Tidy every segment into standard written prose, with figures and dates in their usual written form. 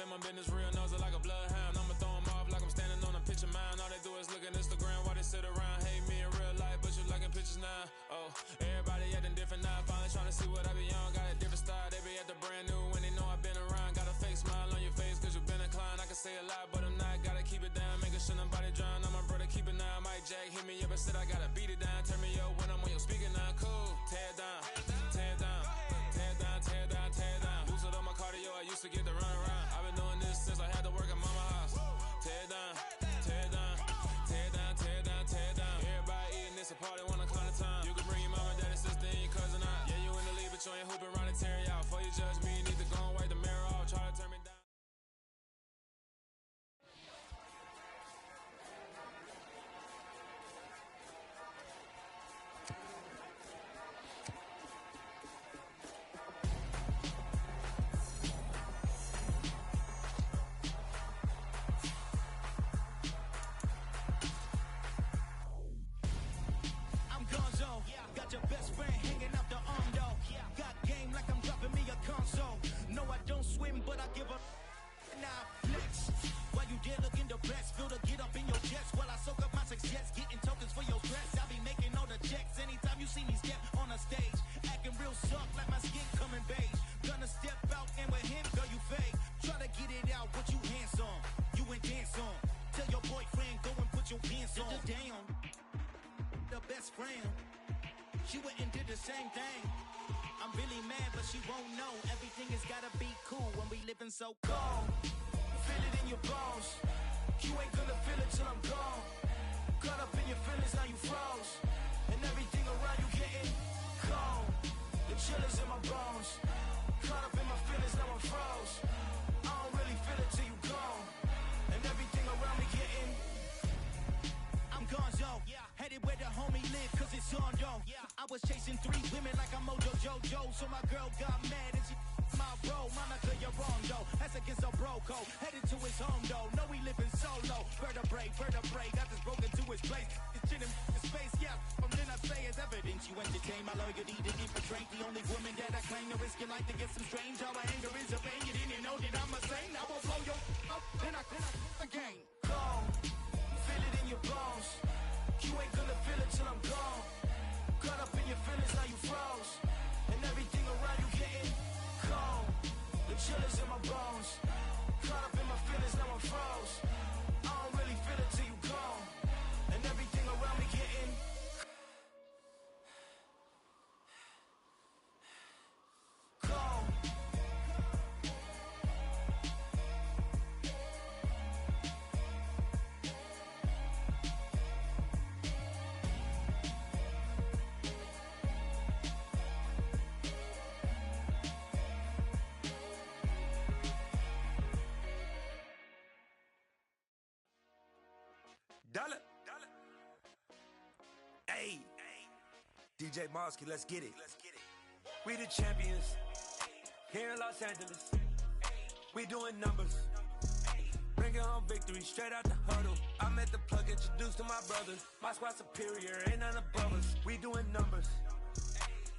in my business, real nosy like a bloodhound. I'ma throw them off like I'm standing on a picture mound. All they do is look at Instagram while they sit around. Hate me in real life, but you liking pictures now. Oh, everybody acting different now. Finally trying to see what I be on. Got a different style, they be at the brand new when they know I've been around. Got a fake smile on your face cause you been inclined. I can say a lot, but I'm not. Gotta keep it down, making sure nobody drown. I'm my brother, keep it now. Mike Jack hit me up and said I gotta beat it down. Turn me up when I'm on your speaker now. Cool, tear it down, tear it down, tear it down, tear it down, tear it down. Lose it on my cardio, I used to get to run around. I've been doing this since I had to work at mama house. Tear it down, tear it down, tear it down, tear it down, tear it down. Everybody eating this a party, 1 o'clock of time. You can bring your mama, daddy, sister, and your cousin out. Yeah, you in the league, but you ain't hooping around and tear it out. Before you judge me, you need to go and wipe the mirror off. Try to turn me down. Got your best friend hanging out the arm though. Got game like I'm dropping me a console. No, I don't swim, but I give a now flex. While you there looking the best, feel the get up in your chest. While I soak up my success, getting tokens for your stress. I be making all the checks anytime you see me step on a stage. Acting real soft like my skin coming beige. Gonna step out and with him, girl, you fake. Try to get it out, what you handsome. You ain't dance on. Tell your boyfriend, go and put your pants on. Down, the best friend. She went and did the same thing. I'm really mad, but she won't know. Everything has gotta be cool when we living so cold. Feel it in your bones. You ain't gonna feel it till I'm gone. Caught up in your feelings, now you froze. And everything around you getting cold. The chill is in my bones. Caught up in my feelings, now I'm froze. I don't really feel it till you gone. And everything around me getting I'm gonzo, headed where the homie live, cause it's on though. I was chasing 3 women like I'm Mojo Jojo, so my girl got mad and she my bro. Monica, you're wrong though, that's against a bro code. Headed to his home though, no we living solo. Vertebrae, got this broken to his place. It's chilling in space, yeah, from then I say it's evidence. You entertain my loyalty to infiltrate. The only woman that I claim to risk your life to get some strange. All my anger is a pain, you didn't know that I'm a saint. I will blow your up, then I again. Cold. Feel it in your bones. You ain't gonna feel it till I'm gone. Caught up in your feelings, now you froze. And everything around you getting cold. The chill is in my bones. Caught up in my feelings, now I'm froze. I don't really feel it till you gone. And everything around me getting cold. Dollar. Hey. DJ Mosky, let's get it. We the champions. Here in Los Angeles. We doing numbers. Bringing home victory straight out the huddle. I'm at the plug, introduced to my brothers. My squad superior, ain't none above us. We doing numbers.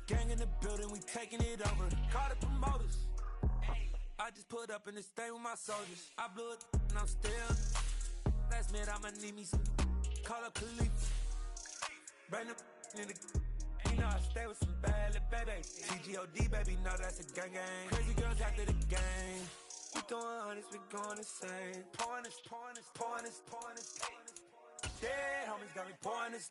Gang in the building, we taking it over. Call the promoters. I just put up in this thing with my soldiers. I blew it and I'm still. Last minute, I'ma need me some. Call up Khalifa. Bring them in the. You know I stay with some bad little baby. CGOD, baby, know that's a gang gang. Crazy girls after the game. We throwing hundreds, we going insane. Pouring this. Yeah, homies got me pouring this.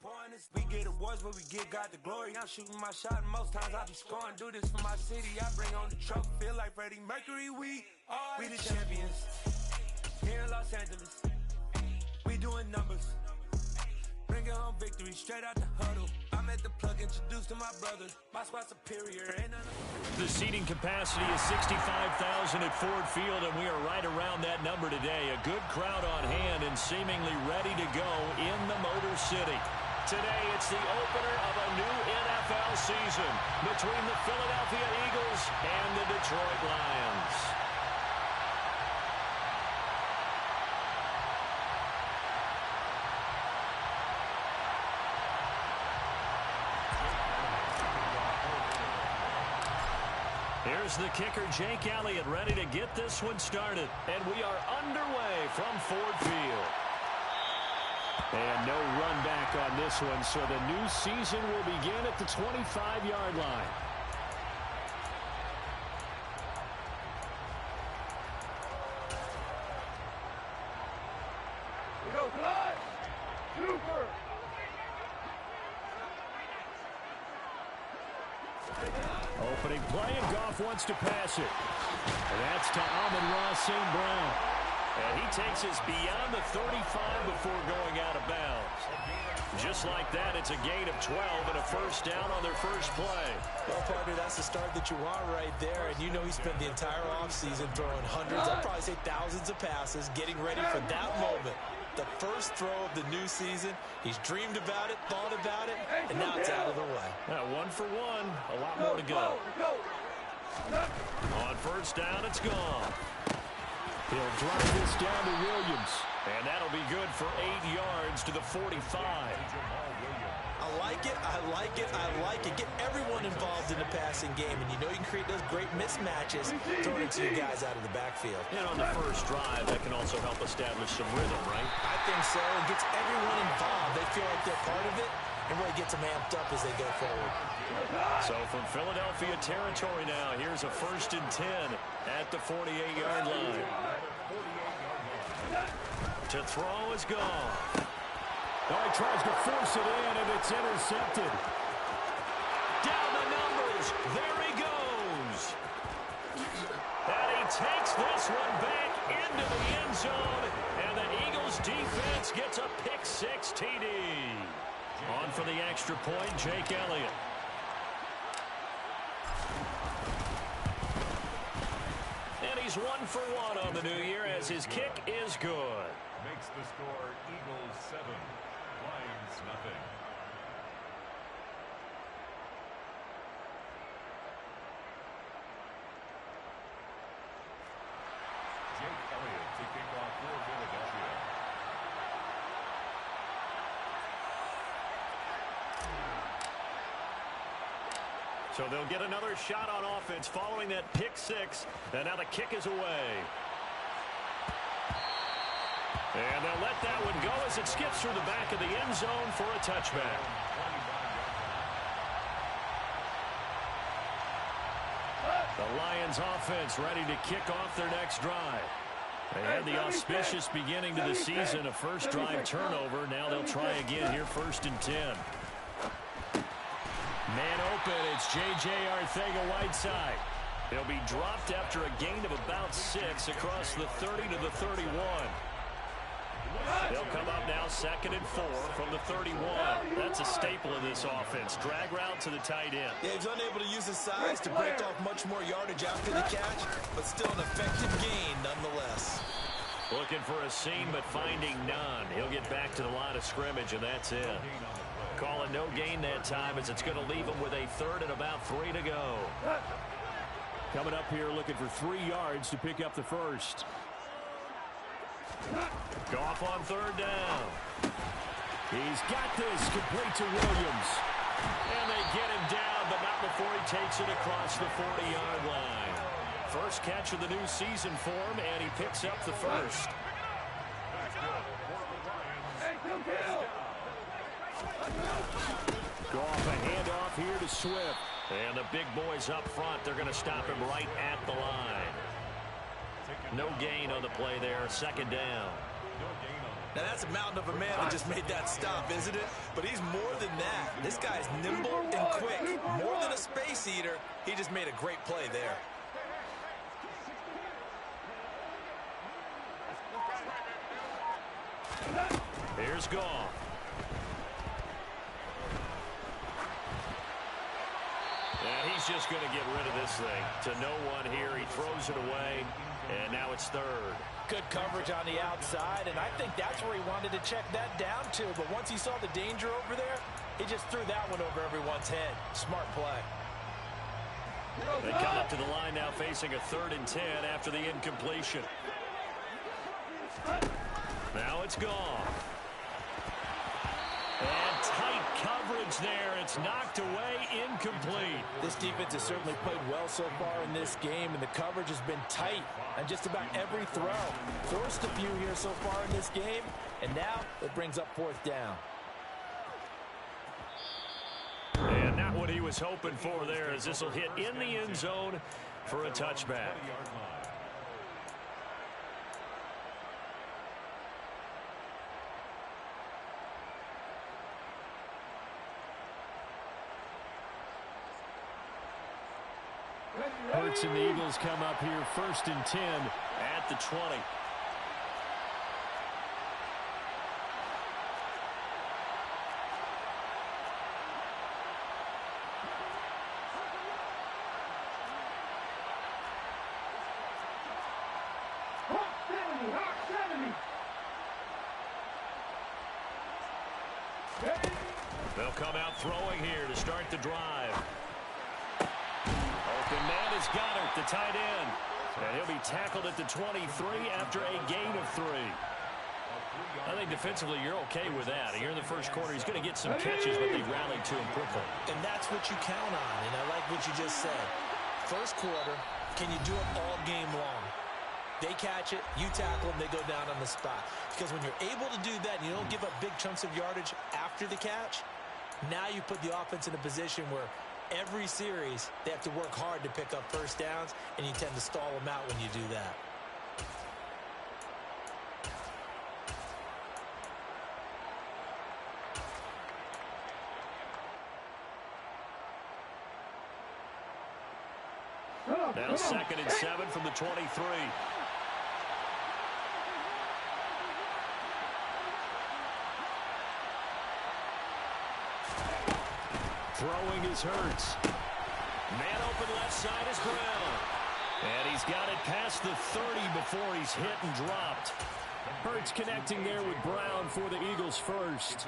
We get awards, but we give God the glory. I'm shooting my shot, and most times I be scoring. Do this for my city, I bring on the trophy. Feel like Freddie Mercury, we the champions. Here in Los Angeles. We doing numbers. Bringing home victory straight out the huddle. I'm at the plug, introduced to my brothers. My squad superior, ain't none. The seating capacity is 65,000 at Ford Field, and we are right around that number today. A good crowd on hand and seemingly ready to go in the Motor City. Today, it's the opener of a new NFL season between the Philadelphia Eagles and the Detroit Lions. Here's the kicker, Jake Elliott, ready to get this one started. And we are underway from Ford Field. And no run back on this one, so the new season will begin at the 25-yard line. Opening play, and Goff wants to pass it. And that's to Amon-Ra St. Brown. And he takes us beyond the 35 before going out of bounds. Just like that, it's a gain of 12 and a first down on their first play. Well, partner, that's the start that you want right there. And you know he spent the entire offseason throwing hundreds, I'd probably say thousands of passes, getting ready for that moment. The first throw of the new season. He's dreamed about it, thought about it, and now it's out of the way. Now, 1 for 1, a lot more to go. On first down, it's gone. He'll drive this down to Williams. And that'll be good for 8 yards to the 45. I like it, I like it, I like it. Get everyone involved in the passing game, and you know you can create those great mismatches throwing it to you guys out of the backfield. And on the first drive, that can also help establish some rhythm, right? I think so. It gets everyone involved. They feel like they're part of it, and really gets them amped up as they go forward. So from Philadelphia territory now, here's a 1st and 10 at the 48-yard line. To throw is gone. Oh, he tries to force it in, and it's intercepted. Down the numbers. There he goes. And he takes this one back into the end zone. And the Eagles defense gets a pick-6 TD. On for the extra point, Jake Elliott. And he's 1 for 1 on the new year as his kick is good. Makes the score Eagles 7, Lions nothing. Jake Elliott to kick off for Philadelphia. So they'll get another shot on offense following that pick-6. And now the kick is away. And they'll let that one go as it skips through the back of the end zone for a touchback. The Lions offense ready to kick off their next drive. They had the auspicious beginning to the season, a first drive turnover. Now they'll try again here, 1st and 10. Man open, it's J.J. Arcega-Whiteside. He'll be dropped after a gain of about 6 across the 30 to the 31. They'll come up now 2nd and 4 from the 31. That's a staple of this offense. Drag route to the tight end. Yeah, he's unable to use his size to break off much more yardage after the catch, but still an effective gain nonetheless. Looking for a seam, but finding none. He'll get back to the line of scrimmage, and that's it. Call it no gain that time as it's going to leave him with a 3rd and about 3 to go. Coming up here looking for 3 yards to pick up the first. Goff on 3rd down. He's got this, complete to Williams. And they get him down, but not before he takes it across the 40-yard line. First catch of the new season for him, and he picks up the first. Goff a handoff here to Swift. And the big boys up front, they're going to stop him right at the line. No gain on the play there, 2nd down. Now that's a mountain of a man that just made that stop, isn't it? But he's more than that. This guy's nimble and quick. More than a space eater, he just made a great play there. Here's Goff. And he's just going to get rid of this thing. To no one here, he throws it away, and now it's 3rd. Good coverage on the outside, and I think that's where he wanted to check that down to. But once he saw the danger over there, he just threw that one over everyone's head. Smart play. They come up to the line now facing a 3rd and 10 after the incompletion. Now it's gone. And tight coverage there. It's knocked away, incomplete. This defense has certainly played well so far in this game, and the coverage has been tight on just about every throw. Forced a few here so far in this game, and now it brings up fourth down. And not what he was hoping for there, as this will hit in the end zone for a touchback. Hurts and the Eagles come up here 1st and 10 at the 20. They'll come out throwing here to start the drive. Open man is Goddard, the tight end. And he'll be tackled at the 23 after a gain of 3. I think defensively you're okay with that. Here in the first quarter, he's going to get some catches, but they rallied to him quickly. And that's what you count on, and I like what you just said. First quarter, can you do it all game long? They catch it, you tackle them, they go down on the spot. Because when you're able to do that and you don't give up big chunks of yardage after the catch, now you put the offense in a position where every series they have to work hard to pick up first downs, and you tend to stall them out when you do that. Now 2nd and 7 from the 23. Throwing is Hurts. Man open left side is Brown. And he's got it past the 30 before he's hit and dropped. Hurts connecting there with Brown for the Eagles first.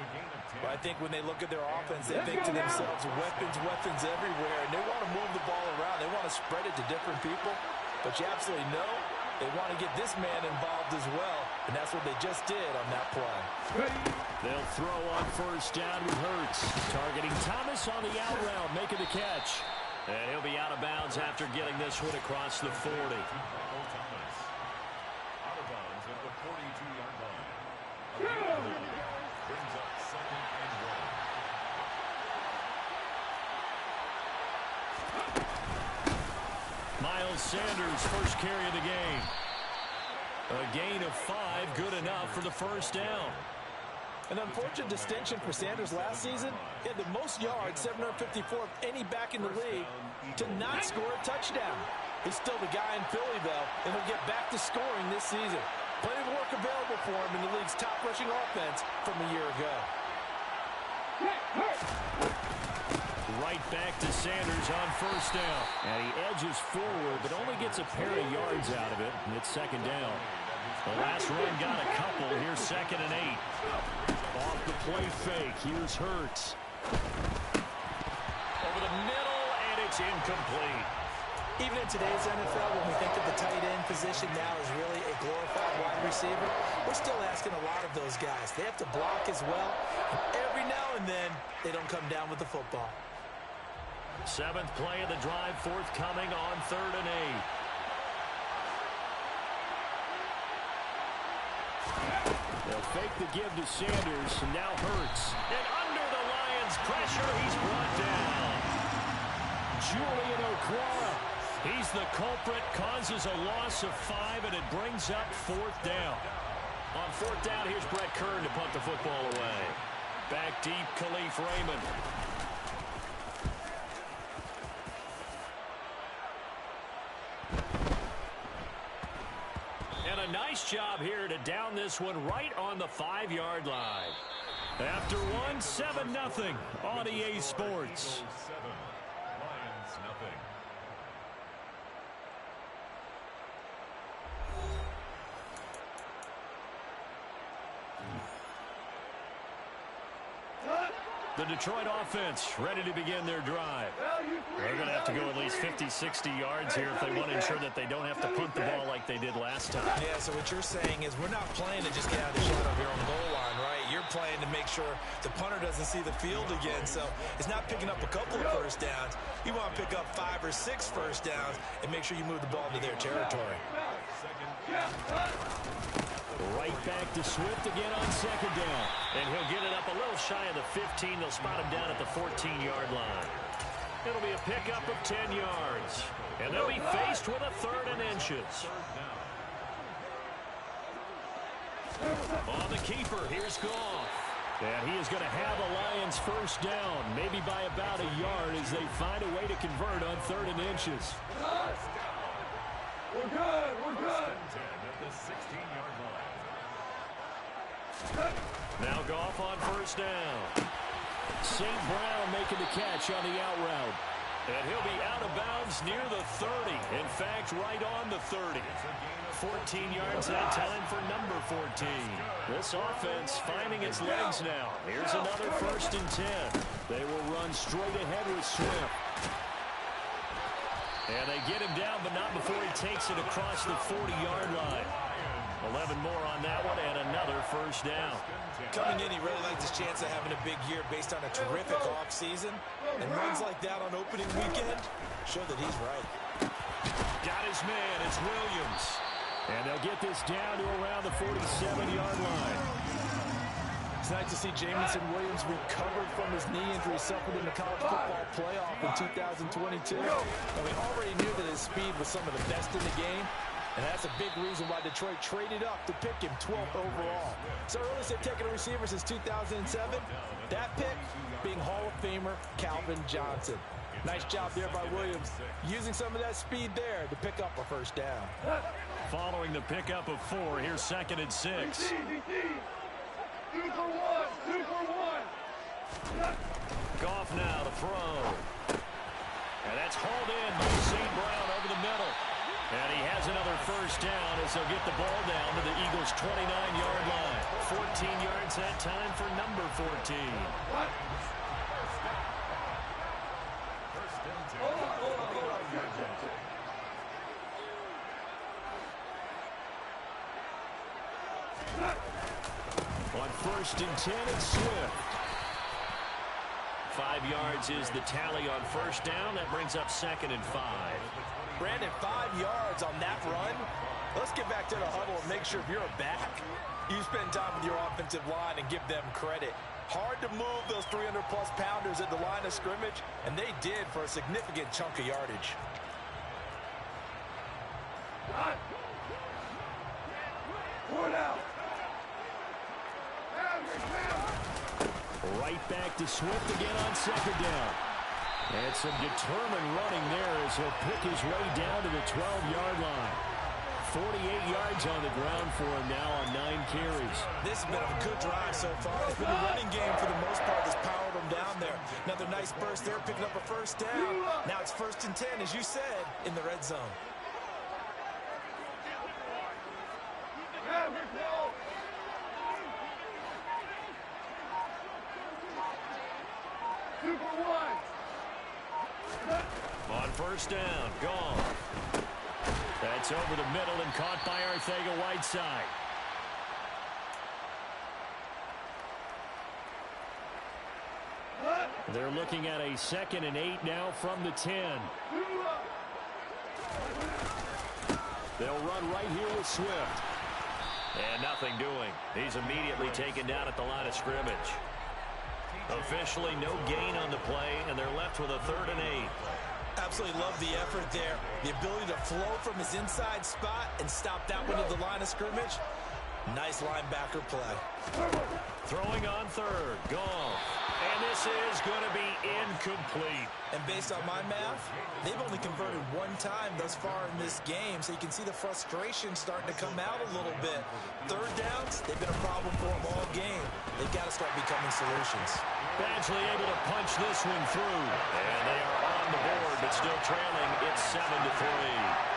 Well, I think when they look at their offense, they think to themselves, weapons everywhere, and they want to move the ball around. They want to spread it to different people. But you absolutely know they want to get this man involved as well, and that's what they just did on that play. They'll throw on first down with Hurts. Targeting Thomas on the out route, making the catch. And he'll be out of bounds after getting this one across the 40. Out of bounds at the 42-yard line. Brings up 2nd and 1. Miles Sanders, first carry of the game. A gain of 5, good enough for the first down. An unfortunate distinction for Sanders last season. He had the most yards, 754 of any back in the league, to not score a touchdown. He's still the guy in Philly, though, and he'll get back to scoring this season. Plenty of work available for him in the league's top rushing offense from a year ago. Right back to Sanders on first down. And he edges forward, but only gets a pair of yards out of it, and it's 2nd down. The last run got a couple. Here's 2nd and 8. Off the play fake. Here's Hurts. Over the middle, and it's incomplete. Even in today's NFL, when we think of the tight end position now as really a glorified wide receiver, we're still asking a lot of those guys. They have to block as well, and every now and then, they don't come down with the football. 7th play of the drive, forthcoming on 3rd and 8. They'll fake the give to Sanders, and now Hurts. And under the Lions' pressure, he's brought down. Julian Okwara, he's the culprit, causes a loss of 5, and it brings up 4th down. On 4th down, here's Brett Kern to punt the football away. Back deep, Khalif Raymond. A nice job here to down this one right on the 5-yard line. After one, 7-0 on EA Sports. 7, Lions nothing. The Detroit offense ready to begin their drive. They're going to have to go at least 50, 60 yards here if they want to ensure that they don't have to punt the ball like they did last time. Yeah, so what you're saying is we're not playing to just get out of the shadow here on the goal line, right? You're playing to make sure the punter doesn't see the field again. So it's not picking up a couple of first downs. You want to pick up 5 or 6 first downs and make sure you move the ball into their territory. Right back to Swift again on second down. And he'll get it up a little shy of the 15. They'll spot him down at the 14-yard line. It'll be a pickup of 10 yards. And they'll be faced with a 3rd and inches. On the keeper, here's Goff. And he is going to have the Lions first down, maybe by about a yard as they find a way to convert on 3rd and inches. We're good. We're good. 10 at the 16-yard line. Now Goff on first down. St. Brown making the catch on the out route. And he'll be out of bounds near the 30. In fact, right on the 30. 14 yards that time for number 14. This offense finding its legs now. Here's another 1st and 10. They will run straight ahead with Swift. And they get him down, but not before he takes it across the 40-yard line. 11 more on that one, and another first down. Coming in, he really liked his chance of having a big year based on a terrific offseason. And runs like that on opening weekend show that he's right. Got his man, it's Williams. And they'll get this down to around the 47-yard line. It's nice to see Jamison Williams recovered from his knee injury suffered in the college football playoff in 2022. And we already knew that his speed was some of the best in the game. And that's a big reason why Detroit traded up to pick him 12th overall. So earliest they've taken a receiver since 2007. That pick being Hall of Famer Calvin Johnson. Nice job there by Williams, using some of that speed there to pick up a first down. Following the pickup of 4, here's 2nd and 6. 2 for 1. 2 for 1. Goff now to throw. And that's hauled in by St. Brown over the middle. And he has another first down as they'll get the ball down to the Eagles' 29-yard line. 14 yards that time for number 14. On 1st and 10, it's Swift. 5 yards is the tally on first down. That brings up 2nd and 5. Brandon, 5 yards on that run. Let's get back to the huddle and make sure if you're a back, you spend time with your offensive line and give them credit. Hard to move those 300-plus pounders at the line of scrimmage, and they did for a significant chunk of yardage. Right back to Swift again on 2nd down. And some determined running there as he'll pick his way down to the 12-yard line. 48 yards on the ground for him now on 9 carries. This has been a good drive so far. It's been a running game for the most part that's powered them down there. Another nice burst there, picking up a first down. Now it's 1st and 10, as you said, in the red zone. On first down, gone. That's over the middle and caught by Arcega-Whiteside. They're looking at a 2nd and 8 now from the 10. They'll run right here with Swift. And nothing doing. He's immediately taken down at the line of scrimmage. Officially no gain on the play, and they're left with a 3rd and 8. Absolutely love the effort there. The ability to flow from his inside spot and stop that one at the line of scrimmage. Nice linebacker play. Throwing on 3rd. Gone. And this is going to be incomplete. And based on my math, they've only converted 1 time thus far in this game, so you can see the frustration starting to come out a little bit. 3rd downs, they've been a problem for them all game. They've got to start becoming solutions. Badgley able to punch this one through. And they are on the board, but still trailing. It's 7-3.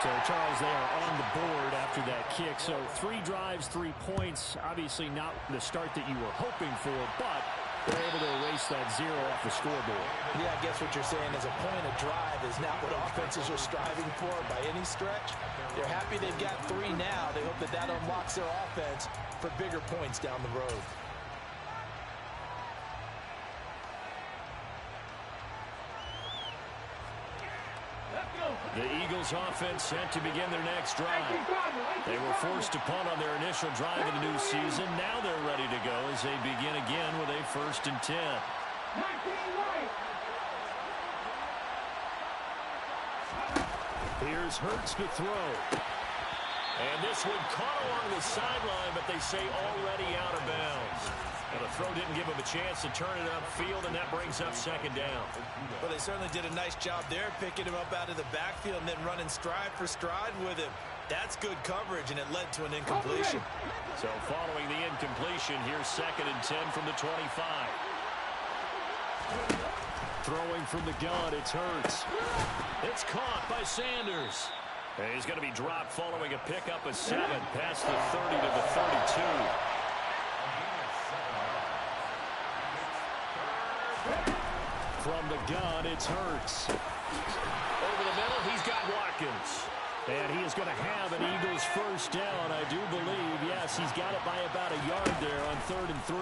So, Charles, they are on the board after that kick. So 3 drives, 3 points. Obviously not the start that you were hoping for, but They're able to erase that 0 off the scoreboard. Yeah, I guess what you're saying is a point of drive is not what offenses are striving for by any stretch. They're happy they've got 3 now. They hope that that unlocks their offense for bigger points down the road. The Eagles offense set to begin their next drive. They were forced to punt on their initial drive of the new season. Now they're ready to go as they begin again with a 1st and 10. Here's Hurts to throw. And this one caught along the sideline, but they say already out of bounds. And the throw didn't give him a chance to turn it upfield, and that brings up 2nd down. Well, they certainly did a nice job there, picking him up out of the backfield and then running stride for stride with him. That's good coverage, and it led to an incompletion. So following the incompletion, here's 2nd and 10 from the 25. Throwing from the gun, it's Hurts. It's caught by Sanders. And he's going to be dropped following a pickup of 7 past the 30 to the 32. From the gun, it's Hurts. Over the middle, he's got Watkins. And he is going to have an Eagles 1st down, I do believe. Yes, he's got it by about a yard there on 3rd and 3.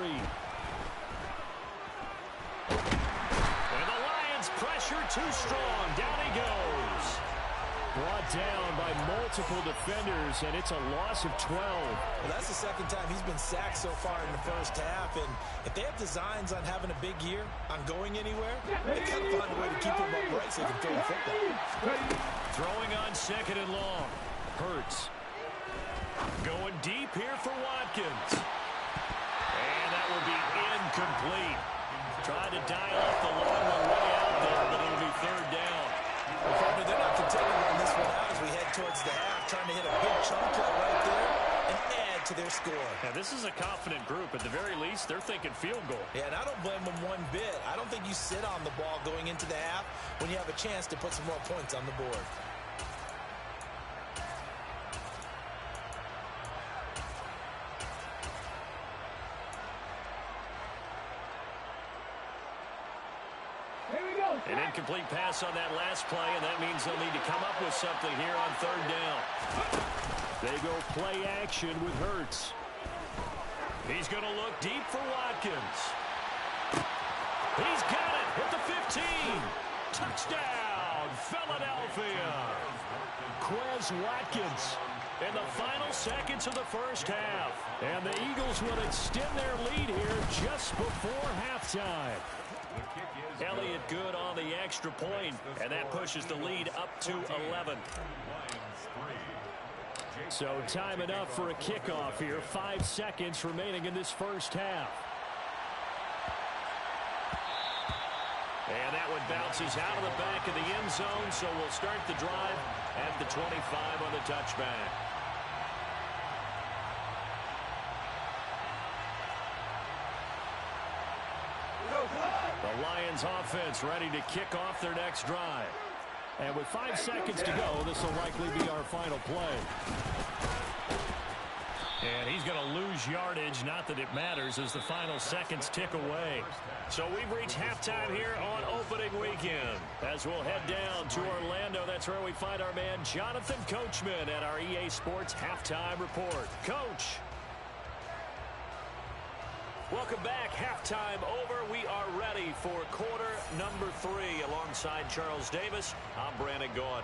And the Lions pressure too strong. Down he goes. Brought down by multiple defenders, and it's a loss of 12. Well, that's the 2nd time he's been sacked so far in the 1st half, and if they have designs on having a big year, on going anywhere, they got to find a way to keep him upright so they can throw the football. Throwing on 2nd and long. Hurts. Going deep here for Watkins. And that will be incomplete. Tried to dial up the long one way out there, but it'll be 3rd down. Well, partner, they're not continuing on this one out as we head towards the half, trying to hit a big chunk play right there and add to their score. Now, this is a confident group. At the very least, they're thinking field goal. Yeah, and I don't blame them one bit. I don't think you sit on the ball going into the half when you have a chance to put some more points on the board. An incomplete pass on that last play, and that means they'll need to come up with something here on 3rd down. They go play action with Hurts. He's going to look deep for Watkins. He's got it at the 15. Touchdown, Philadelphia. Quez Watkins in the final seconds of the 1st half. And the Eagles will extend their lead here just before halftime. Elliott good on the extra point, and that pushes the lead up to 11. So time enough for a kickoff here. 5 seconds remaining in this 1st half. And that one bounces out of the back of the end zone, so we'll start the drive at the 25 on the touchback. The Lions offense ready to kick off their next drive. And with 5 seconds to go, this will likely be our final play. And he's going to lose yardage, not that it matters, as the final seconds tick away. So we've reached halftime here on opening weekend. As we'll head down to Orlando, that's where we find our man Jonathan Coachman at our EA Sports Halftime Report. Coach. Welcome back. Halftime over. We are ready for quarter number 3. Alongside Charles Davis, I'm Brandon Gaudin.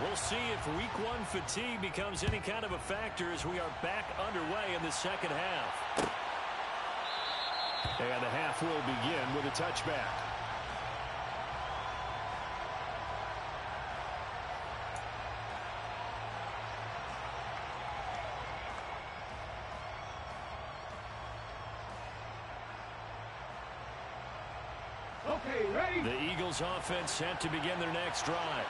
We'll see if week 1 fatigue becomes any kind of a factor as we are back underway in the 2nd half. And the half will begin with a touchback. Okay, ready? The Eagles offense set to begin their next drive.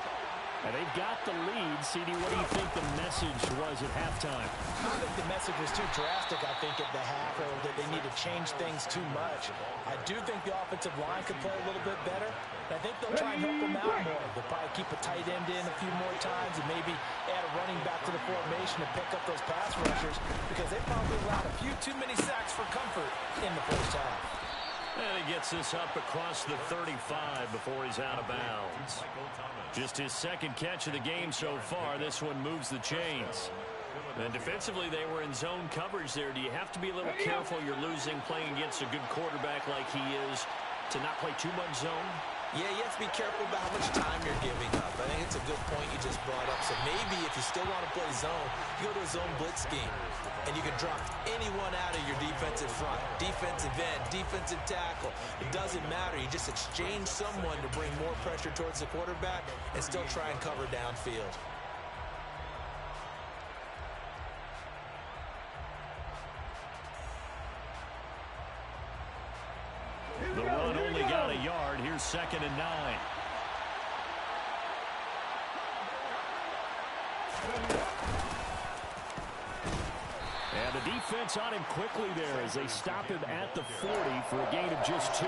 And they've got the lead. CD, what do you think the message was at halftime? I don't think the message was too drastic, I think, at the half, or that they need to change things too much. I do think the offensive line could play a little bit better. And I think they'll try and help them out more. They'll probably keep a tight end in a few more times and maybe add a running back to the formation and pick up those pass rushers, because they probably allowed a few too many sacks for comfort in the first half. And he gets this up across the 35 before he's out of bounds. Just his second catch of the game so far. This one moves the chains. And defensively, they were in zone coverage there. Do you have to be a little careful you're losing playing against a good quarterback like he is to not play too much zone? Yeah, you have to be careful about how much time you're giving up. I think it's a good point you just brought up. So maybe if you still want to play zone, you go to a zone blitz scheme, and you can drop anyone out of your defensive front. Defensive end, defensive tackle. It doesn't matter. You just exchange someone to bring more pressure towards the quarterback and still try and cover downfield. The run only got a yard. Here's 2nd and 9. And the defense on him quickly there as they stop him at the 40 for a gain of just 2.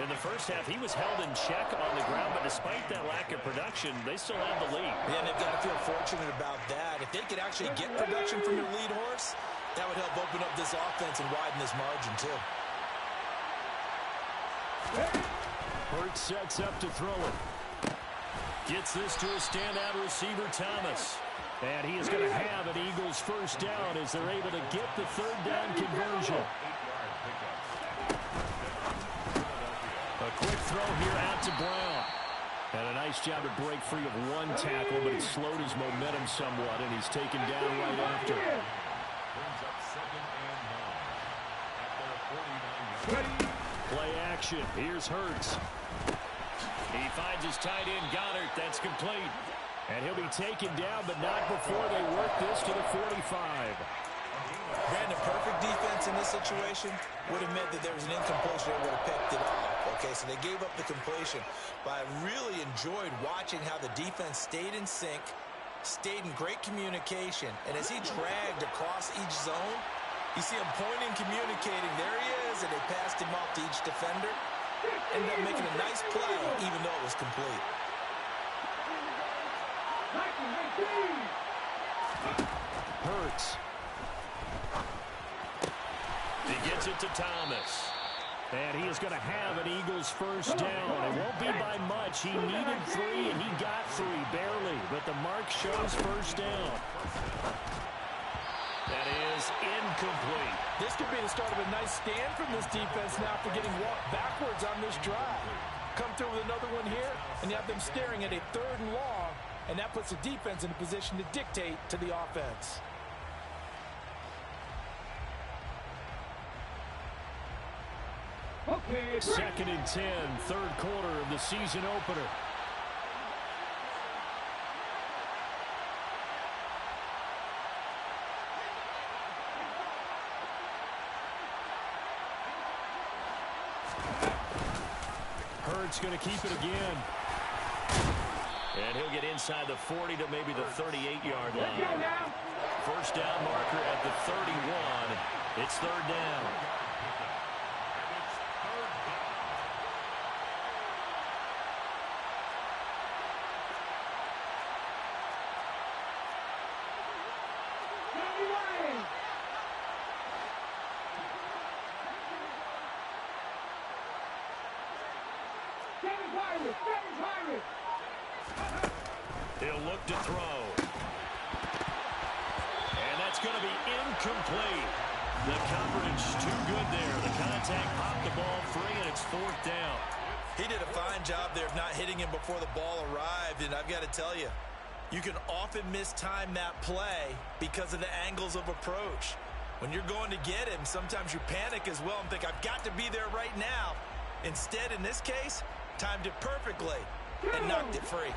In the first half, he was held in check on the ground, but despite that lack of production, they still have the lead. Yeah, and they've got to feel fortunate about that. If they could actually get production from your lead horse, that would help open up this offense and widen this margin too. Hurts sets up to throw it. Gets this to a standout receiver, Thomas. And he is going to have an Eagles first down as they're able to get the 3rd down conversion. A quick throw here out to Brown. And a nice job to break free of one tackle, but it slowed his momentum somewhat, and he's taken down right after. Play action. Here's Hurts. He finds his tight end, Goddard. That's complete. And he'll be taken down, but not before they work this to the 45. Brandon, perfect defense in this situation would have meant that there was an incompletion. They would have picked it off. Okay, so they gave up the completion. But I really enjoyed watching how the defense stayed in sync, stayed in great communication. And as he dragged across each zone, you see him pointing, communicating. There he is, and they passed him off to each defender. Ended up making a nice play, even though it was complete. Hurts. He gets it to Thomas. And he is going to have an Eagles first down. It won't be by much. He needed 3, and he got 3, barely. But the mark shows first down. That is incomplete. This could be the start of a nice stand from this defense now for getting walked backwards on this drive. Come through with another one here, and you have them staring at a 3rd and long, and that puts the defense in a position to dictate to the offense. Okay. 2nd and 10, 3rd quarter of the season opener. Hurts going to keep it again. And he'll get inside the 40 to maybe the 38-yard line. First down marker at the 31. It's 3rd down. He'll look to throw. And that's going to be incomplete. The coverage too good there. The contact popped the ball free, and it's 4th down. He did a fine job there of not hitting him before the ball arrived, and I've got to tell you, you can often mistime that play because of the angles of approach. When you're going to get him, sometimes you panic as well and think, I've got to be there right now. Instead, in this case, timed it perfectly and knocked it free.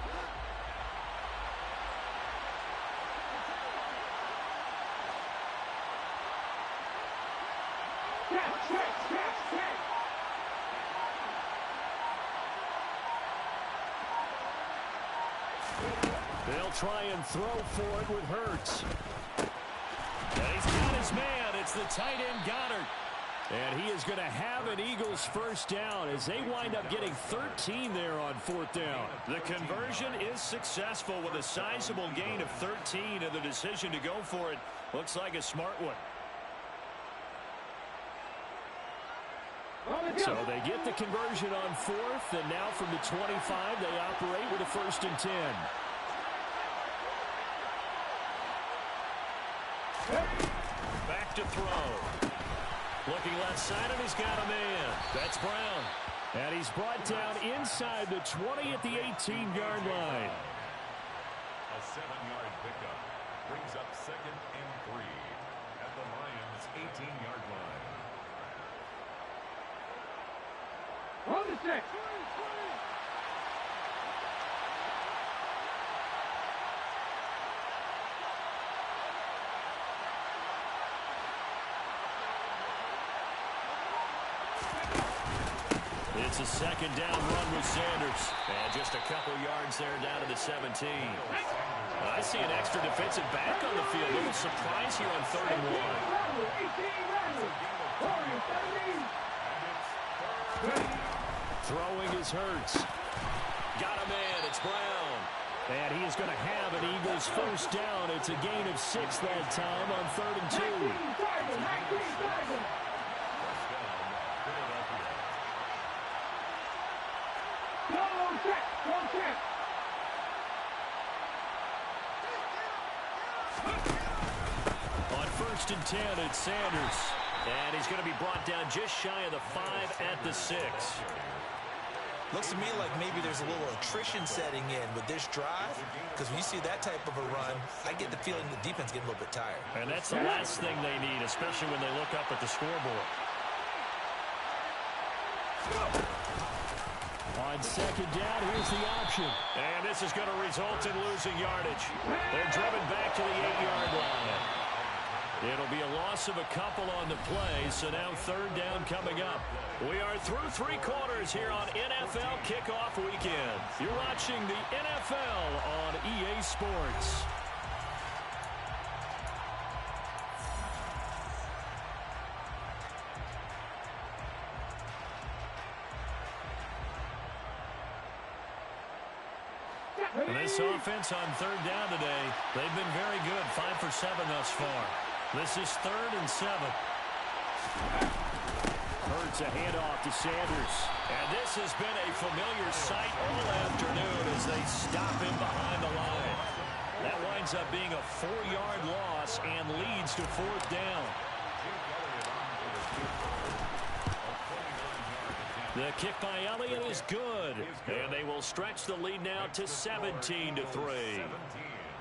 They'll try and throw for it with Hurts. And he's got his man. It's the tight end Goddard. And he is going to have an Eagles first down as they wind up getting 13 there on fourth down. The conversion is successful with a sizable gain of 13, and the decision to go for it looks like a smart one. So they get the conversion on fourth, and now from the 25, they operate with a 1st and 10. Back to throw. Looking left side, and he's got a man. That's Brown. And he's brought down inside the 20 at the 18-yard line. A 7-yard pickup brings up 2nd and 3 at the Lions' 18-yard line. On the 6. It's a 2nd down run with Sanders. And just a couple yards there down to the 17. I see an extra defensive back on the field. A little surprise here on 3rd and 1. Throwing is Hurts. Got a man. It's Brown. And he is going to have an Eagles first down. It's a gain of 6 that time on 3rd and 2. On 1st and 10, it's Sanders. And he's going to be brought down just shy of the 5 at the 6. Looks to me like maybe there's a little attrition setting in with this drive, because when you see that type of a run, I get the feeling the defense getting a little bit tired. And that's the last thing they need, especially when they look up at the scoreboard. On 2nd down, here's the option. And this is going to result in losing yardage. They're driven back to the 8-yard line. It'll be a loss of a couple on the play, so now 3rd down coming up. We are through 3 quarters here on NFL Kickoff Weekend. You're watching the NFL on EA Sports. This offense on 3rd down today, they've been very good, 5 for 7 thus far. This is 3rd and 7. Hurts a handoff to Sanders. And this has been a familiar sight all afternoon as they stop him behind the line. That winds up being a 4-yard loss and leads to 4th down. The kick by Elliott is good. And they will stretch the lead now to 17-3.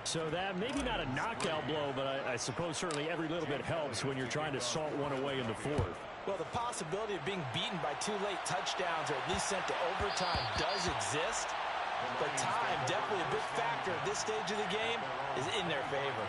So that maybe not a knockout blow, but I suppose certainly every little bit helps when you're trying to salt one away in the 4th. Well, the possibility of being beaten by 2 late touchdowns or at least sent to overtime does exist. But time, definitely a big factor at this stage of the game, is in their favor.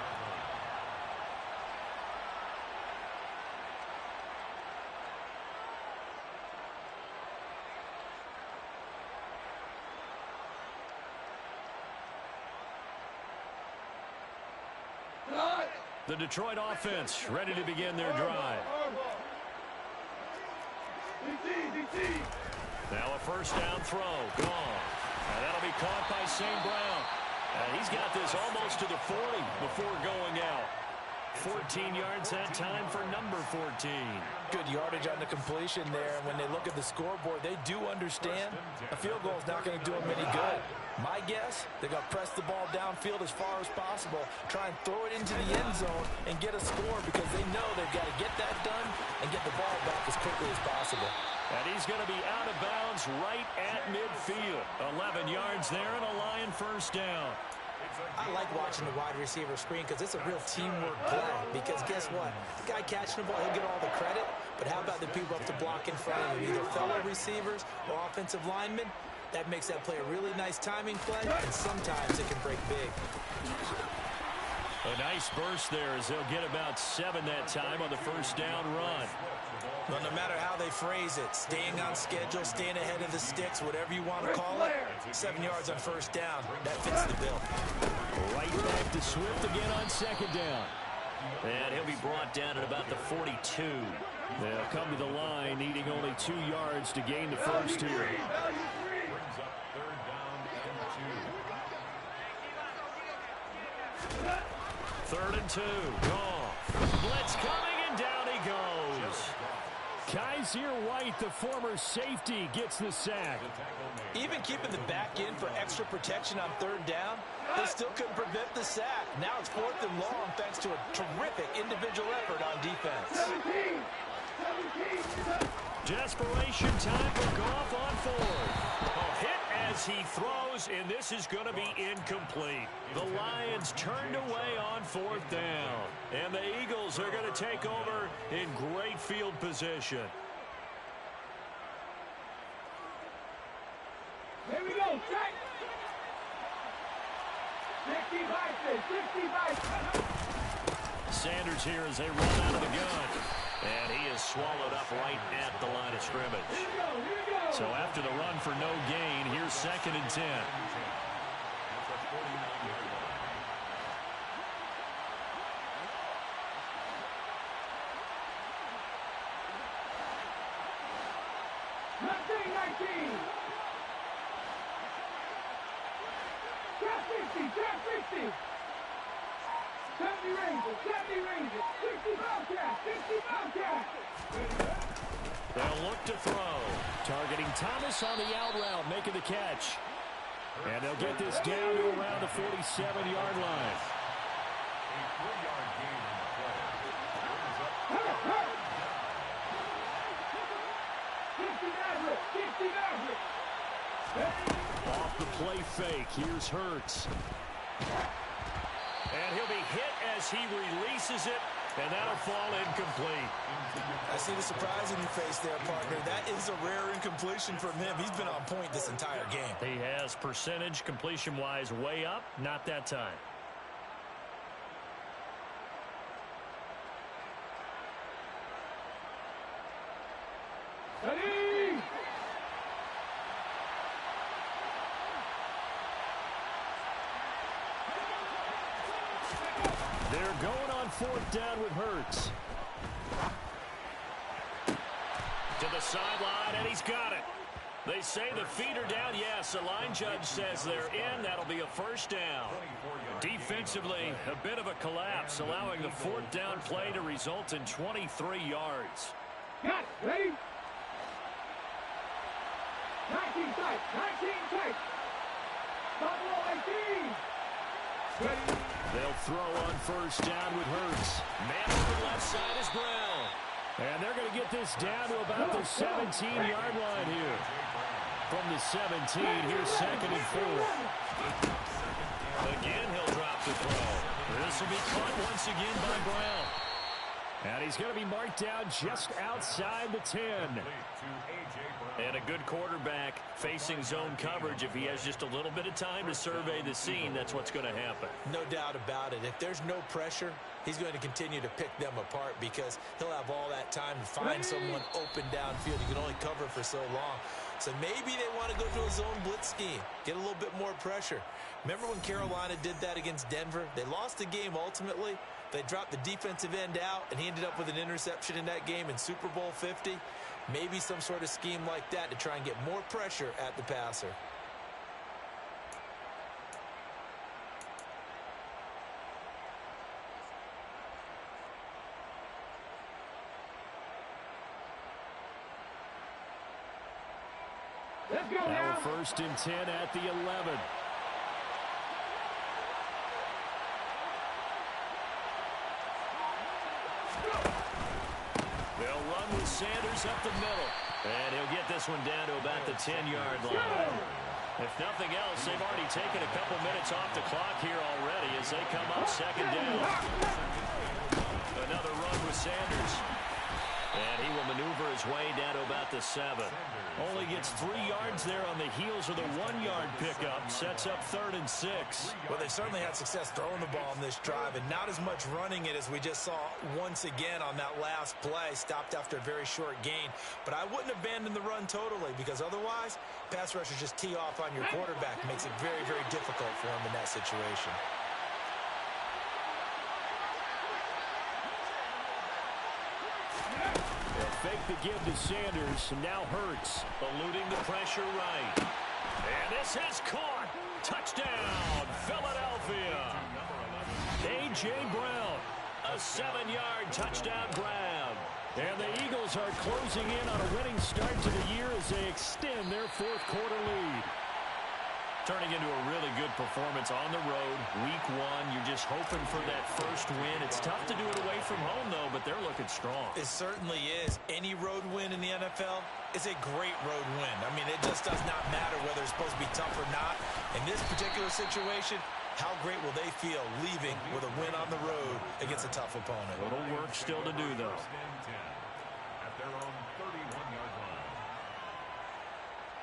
The Detroit offense ready to begin their drive. Now a 1st down throw. Gone. And that'll be caught by St. Brown. And he's got this almost to the 40 before going out. 14 yards that time for number 14. Good yardage on the completion there. And when they look at the scoreboard, they do understand a field goal is not going to do them any good. My guess, they're going to press the ball downfield as far as possible, try and throw it into the end zone and get a score because they know they've got to get that done and get the ball back as quickly as possible. And he's going to be out of bounds right at midfield. 11 yards there and a Lion 1st down. I like watching the wide receiver screen because it's a real teamwork play. Because guess what? The guy catching the ball, he'll get all the credit. But how about the people up to block in front of him, either fellow receivers or offensive linemen? That makes that play a really nice timing play, and sometimes it can break big. A nice burst there as they'll get about 7 that time on the 1st down run. Well, no matter how they phrase it, staying on schedule, staying ahead of the sticks, whatever you want to call it, 7 yards on 1st down, that fits the bill. Swift again on second down. And he'll be brought down at about the 42. They'll come to the line, needing only 2 yards to gain the first here. Brings up third down and 2. 3rd and 2. Goff. Blitz coming, and down he goes. Kaiser White, the former safety, gets the sack. Even keeping the back end for extra protection on 3rd down, they still couldn't prevent the sack. Now it's 4th and long thanks to a terrific individual effort on defense. Desperation time for Goff on 4th. A hit as he throws, and this is going to be incomplete. The Lions turned away on 4th down, and the Eagles are going to take over in great field position. Here we go, check. 65. Sanders here as they run out of the gun. And he is swallowed up right at the line of scrimmage. So after the run for no gain, here's 2nd and 10. They'll look to throw. Targeting Thomas on the out route, making the catch. And they'll get this down to around the 47-yard line. Off the play fake, here's Hurts. And he'll be hit as he releases it, and that'll fall incomplete. I see the surprise in your face there, partner. That is a rare incompletion from him. He's been on point this entire game. He has percentage completion-wise way up, not that time. They're going on 4th down with Hurts. To the sideline, and he's got it. They say the feet are down. Yes, the line judge says they're in. That'll be a 1st down. Defensively, a bit of a collapse, allowing the 4th down play to result in 23 yards. Got it. Ready? 19 tight. 19 tight. Double 18. Ready? They'll throw on 1st down with Hurts. Man on the left side is Brown. And they're going to get this down to about the 17-yard line here. From the 17, here's 2nd and 4. Again, he'll drop the throw. This will be caught once again by Brown. And he's going to be marked down just outside the 10. And a good quarterback facing zone coverage. If he has just a little bit of time to survey the scene, that's what's going to happen. No doubt about it. If there's no pressure, he's going to continue to pick them apart because he'll have all that time to find someone open downfield. He can only cover for so long. So maybe they want to go to a zone blitz scheme, get a little bit more pressure. Remember when Carolina did that against Denver? They lost the game ultimately. They dropped the defensive end out, and he ended up with an interception in that game in Super Bowl 50. Maybe some sort of scheme like that to try and get more pressure at the passer. Let's go Now now. 1st and 10 at the 11. They'll run with Sanders up the middle. And he'll get this one down to about the 10-yard line. If nothing else, they've already taken a couple minutes off the clock here already as they come up 2nd down. Another run with Sanders. And he will maneuver his way down to about the 7. Only gets 3 yards there on the heels of the 1-yard pickup. Sets up 3rd and 6. Well, they certainly had success throwing the ball on this drive and not as much running it as we just saw once again on that last play. Stopped after a very short gain. But I wouldn't abandon the run totally because otherwise, pass rushers just tee off on your quarterback. Makes it very, very difficult for him in that situation. fake the give to Sanders. And now Hurts eluding the pressure right. And this is caught. Touchdown, Philadelphia. A.J. Brown, a 7-yard touchdown grab. And the Eagles are closing in on a winning start to the year as they extend their fourth-quarter lead. Turning into a really good performance on the road. Week 1, you're just hoping for that first win. It's tough to do it away from home, though, but they're looking strong. It certainly is. Any road win in the NFL is a great road win. I mean, it just does not matter whether it's supposed to be tough or not. In this particular situation, how great will they feel leaving with a win on the road against a tough opponent? A little work still to do, though. At their own 31-yard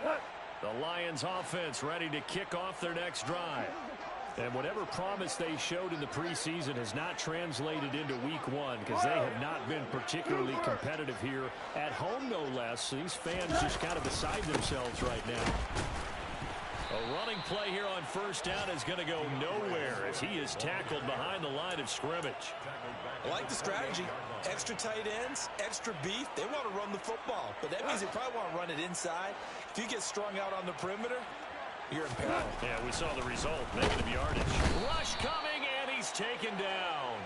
line. The Lions offense ready to kick off their next drive. And whatever promise they showed in the preseason has not translated into week 1 because they have not been particularly competitive here at home, no less. So these fans just kind of beside themselves right now. A running play here on first down is going to go nowhere as he is tackled behind the line of scrimmage. I like the strategy. Extra tight ends, extra beef. They want to run the football, but that means they probably want to run it inside. If you get strung out on the perimeter, you're in peril. Yeah, we saw the result. Negative yardage. Rush coming, and he's taken down.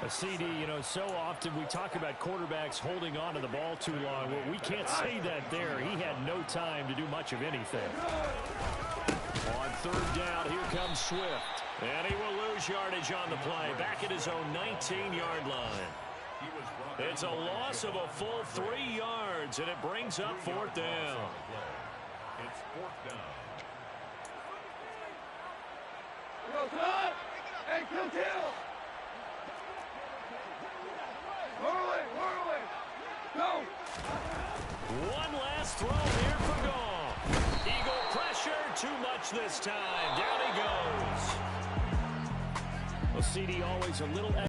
A CD, you know, so often we talk about quarterbacks holding on to the ball too long. Well, we can't say that there. He had no time to do much of anything. On third down, here comes Swift. And he will lose yardage on the play. Back at his own 19-yard line. It's a loss of a full 3 yards, and it brings up fourth down. It's fourth down. Go, son! Hey, kill! Whirl it! Go! One last throw here for Goff. Eagle pressure, too much this time. Down he goes. Well, CD always a little